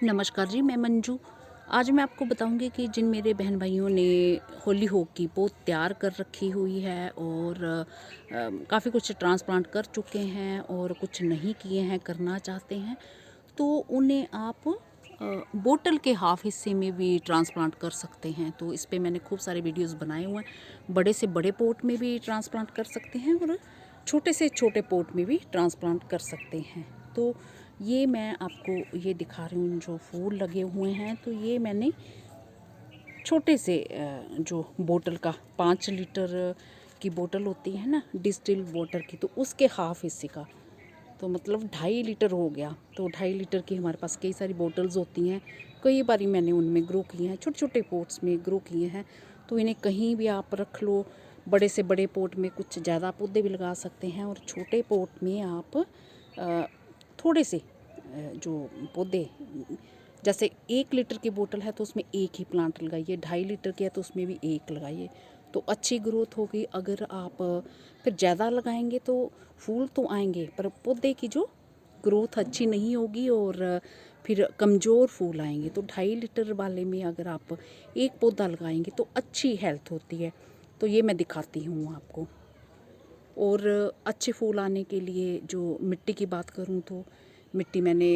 नमस्कार जी, मैं मंजू। आज मैं आपको बताऊंगी कि जिन मेरे बहन भाइयों ने होली होक की पोत तैयार कर रखी हुई है और काफ़ी कुछ ट्रांसप्लांट कर चुके हैं और कुछ नहीं किए हैं, करना चाहते हैं, तो उन्हें आप बोतल के हाफ हिस्से में भी ट्रांसप्लांट कर सकते हैं। तो इस पे मैंने खूब सारे वीडियोस बनाए हुए हैं। बड़े से बड़े पोट में भी ट्रांसप्लांट कर सकते हैं और छोटे से छोटे पोट में भी ट्रांसप्लांट कर सकते हैं। तो ये मैं आपको ये दिखा रही हूँ, जो फूल लगे हुए हैं। तो ये मैंने छोटे से जो बोतल का 5 लीटर की बोतल होती है ना, डिस्टिल वाटर की, तो उसके हाफ हिस्से का, तो मतलब 2.5 लीटर हो गया। तो 2.5 लीटर की हमारे पास कई सारी बोतल्स होती हैं। कई बारी मैंने उनमें ग्रो किए हैं, छोटे छोटे पोट्स में ग्रो किए हैं। तो इन्हें कहीं भी आप रख लो। बड़े से बड़े पोट में कुछ ज़्यादा पौधे भी लगा सकते हैं और छोटे पोट में आप थोड़े से जो पौधे, जैसे 1 लीटर की बोतल है तो उसमें एक ही प्लांट लगाइए, 2.5 लीटर की है तो उसमें भी एक लगाइए, तो अच्छी ग्रोथ होगी। अगर आप फिर ज़्यादा लगाएंगे तो फूल तो आएंगे पर पौधे की जो ग्रोथ अच्छी नहीं होगी और फिर कमज़ोर फूल आएंगे। तो 2.5 लीटर वाले में अगर आप एक पौधा लगाएंगे तो अच्छी हेल्थ होती है। तो ये मैं दिखाती हूँ आपको। और अच्छे फूल आने के लिए जो मिट्टी की बात करूँ तो मिट्टी मैंने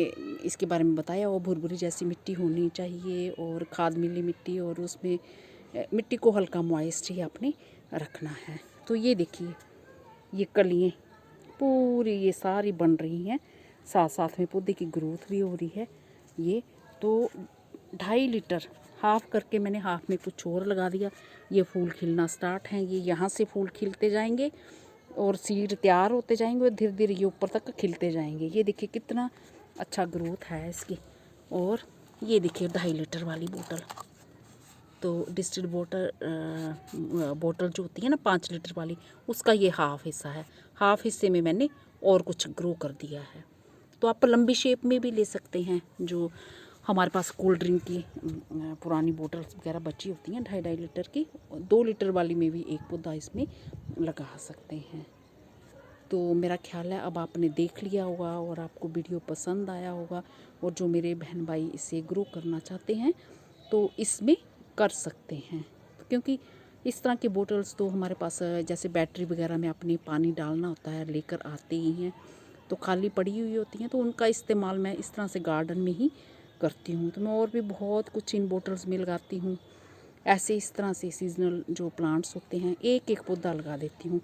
इसके बारे में बताया, वो भुरभुरी जैसी मिट्टी होनी चाहिए और खाद मिली मिट्टी, और उसमें मिट्टी को हल्का मॉइस्ट ही आपने रखना है। तो ये देखिए, ये कलियाँ पूरी ये सारी बन रही हैं, साथ साथ में पौधे की ग्रोथ भी हो रही है। ये तो 2.5 लीटर हाफ करके मैंने हाफ में कुछ और लगा दिया। ये फूल खिलना स्टार्ट हैं, ये यहाँ से फूल खिलते जाएंगे और सीड तैयार होते जाएंगे और धीरे धीरे ये ऊपर तक खिलते जाएंगे। ये देखिए कितना अच्छा ग्रोथ है इसकी। और ये देखिए 2.5 लीटर वाली बोतल, तो डिस्टिल्ड बोतल जो होती है ना 5 लीटर वाली, उसका ये हाफ हिस्सा है। हाफ हिस्से में मैंने और कुछ ग्रो कर दिया है। तो आप लंबी शेप में भी ले सकते हैं। जो हमारे पास कोल्ड ड्रिंक की पुरानी बोतल्स वगैरह बची होती हैं 2.5 लीटर की, 2 लीटर वाली में भी एक पौधा इसमें लगा सकते हैं। तो मेरा ख्याल है अब आपने देख लिया होगा और आपको वीडियो पसंद आया होगा। और जो मेरे बहन भाई इसे ग्रो करना चाहते हैं तो इसमें कर सकते हैं। क्योंकि इस तरह की बोतल्स तो हमारे पास जैसे बैटरी वगैरह में अपने पानी डालना होता है, लेकर आते ही हैं, तो खाली पड़ी हुई होती हैं। तो उनका इस्तेमाल मैं इस तरह से गार्डन में ही करती हूँ। तो मैं और भी बहुत कुछ इन बोतल्स में लगाती हूँ। ऐसे इस तरह से सीजनल जो प्लांट्स होते हैं, एक एक पौधा लगा देती हूँ,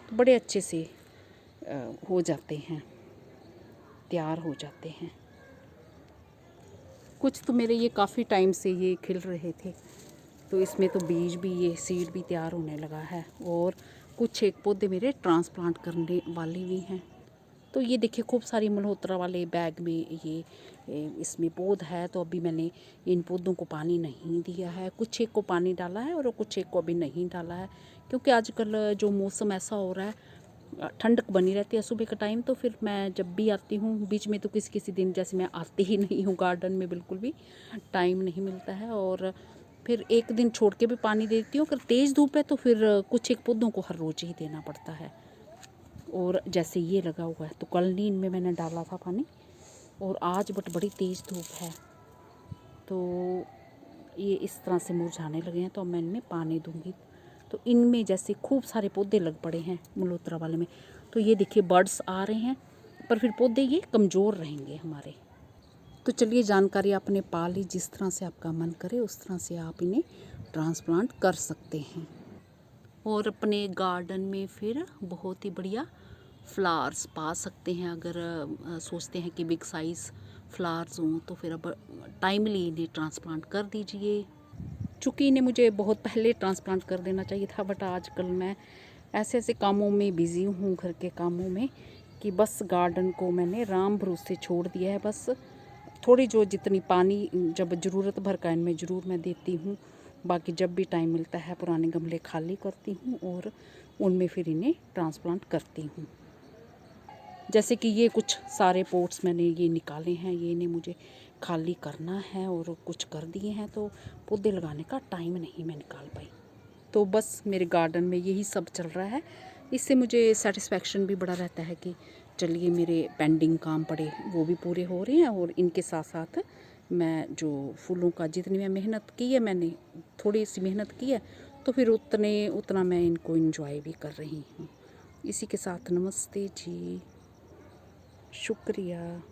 तो बड़े अच्छे से हो जाते हैं, तैयार हो जाते हैं। कुछ तो मेरे ये काफ़ी टाइम से ये खिल रहे थे, तो इसमें तो बीज भी, ये सीड भी तैयार होने लगा है। और कुछ एक पौधे मेरे ट्रांसप्लांट करने वाले भी हैं। तो ये देखिए खूब सारी मल्होत्रा वाले बैग में ये इसमें पौध है। तो अभी मैंने इन पौधों को पानी नहीं दिया है, कुछ एक को पानी डाला है और कुछ एक को अभी नहीं डाला है। क्योंकि आजकल जो मौसम ऐसा हो रहा है, ठंडक बनी रहती है सुबह का टाइम। तो फिर मैं जब भी आती हूँ, बीच में तो किसी किसी दिन जैसे मैं आती ही नहीं हूँ गार्डन में, बिल्कुल भी टाइम नहीं मिलता है, और फिर एक दिन छोड़ के भी पानी देती हूँ। अगर तेज़ धूप है तो फिर कुछ एक पौधों को हर रोज़ ही देना पड़ता है। और जैसे ये लगा हुआ है तो कल नींद में मैंने डाला था पानी, और आज बट बड़ी तेज़ धूप है तो ये इस तरह से मुरझाने लगे हैं। तो अब मैं इनमें पानी दूंगी। तो इनमें जैसे खूब सारे पौधे लग पड़े हैं मल्होत्रा वाले में। तो ये देखिए बर्ड्स आ रहे हैं, पर फिर पौधे ये कमज़ोर रहेंगे हमारे। तो चलिए, जानकारी आपने पा ली। जिस तरह से आपका मन करे उस तरह से आप इन्हें ट्रांसप्लांट कर सकते हैं और अपने गार्डन में फिर बहुत ही बढ़िया फ्लावर्स पा सकते हैं। अगर सोचते हैं कि बिग साइज़ फ्लावर्स हों तो फिर अब टाइमली इन्हें ट्रांसप्लांट कर दीजिए। चूँकि इन्हें मुझे बहुत पहले ट्रांसप्लांट कर देना चाहिए था, बट आजकल मैं ऐसे ऐसे कामों में बिज़ी हूँ, घर के कामों में, कि बस गार्डन को मैंने राम भरोसे छोड़ दिया है। बस थोड़ी जो जितनी पानी जब ज़रूरत भर का इनमें ज़रूर मैं देती हूँ, बाकी जब भी टाइम मिलता है पुराने गमले खाली करती हूँ और उनमें फिर इन्हें ट्रांसप्लांट करती हूँ। जैसे कि ये कुछ सारे पोट्स मैंने ये निकाले हैं, ये इन्हें मुझे खाली करना है और कुछ कर दिए हैं, तो पौधे लगाने का टाइम नहीं मैं निकाल पाई। तो बस मेरे गार्डन में यही सब चल रहा है। इससे मुझे सेटिस्फेक्शन भी बड़ा रहता है कि चलिए मेरे पेंडिंग काम पड़े वो भी पूरे हो रहे हैं और इनके साथ साथ मैं जो फूलों का जितनी मैं मेहनत की है, मैंने थोड़ी सी मेहनत की है, तो फिर उतना मैं इनको एंजॉय भी कर रही हूँ। इसी के साथ नमस्ते जी, शुक्रिया।